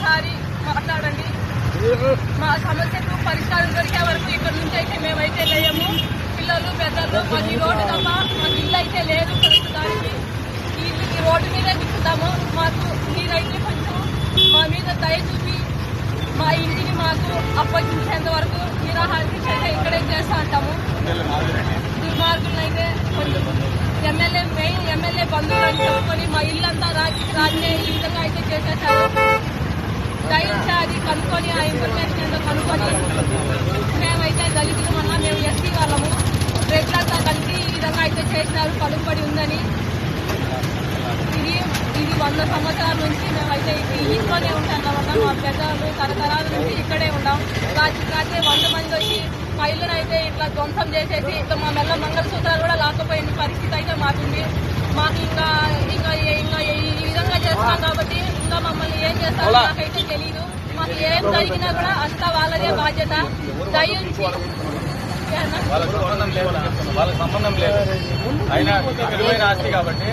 ఒక్కసారి మాట్లాడండి. మా సమస్యకు పరిష్కారం దొరికే వరకు ఇక్కడ నుంచి అయితే మేమైతే లేయము. పిల్లలు పెద్దలు మాకు ఈ రోడ్డు తప్ప మాకు ఇల్లు అయితే లేదు ప్రస్తుతానికి. ఈ రోడ్డు మీదే దిక్కుతాము. మాకు మీరైతే కొంచెం మా మీద దయ చూపి మా ఇంటిని మాకు అప్పగించేంత వరకు నిరాహార దీక్ష అయితే ఇక్కడే చేస్తూ ఉంటాము. దుర్మార్గులైతే కొంచెం ఎమ్మెల్యే బంధువులను చెప్పుకొని మా ఇల్లంతా రాజే ఈ విధంగా అయితే చేసేసారు. దయించి అది కనుక్కొని ఆ ఇన్ఫర్మేషన్ ఏంటో కనుక్కొని మేమైతే దళితులు అన్నా మేము ఎస్సీ వాళ్ళము రెడ్లంతా కలిసి ఈ విధంగా అయితే చేసినారు. పలుకుబడి ఉందని ఇది 100 సంవత్సరాల నుంచి మేమైతే ఈ ఇంట్లోనే ఉంటున్నామన్నా. మా పెద్దలు తరతరాల నుంచి ఇక్కడే ఉన్నాం. రాత్రి 100 మంది వచ్చి మా ఇల్లును అయితే ఇట్లా ధ్వంసం చేసేసి ఇట్లా మా మెల్ల మంగళసూత్రాలు కూడా లాకపోయిన పరిస్థితి అయితే మాకుంది. మాకు ఇంకా ఈ విధంగా చేస్తున్నాం కాబట్టి ఇంకా మమ్మల్ని ఏం చేస్తారో నాకైతే తెలీదు. మాకు ఏం జరిగినా కూడా అంతా వాళ్ళదే బాధ్యత. దయించి వాళ్ళకి సంబంధం లేదు. అయినా విలువైన ఆస్తి కాబట్టి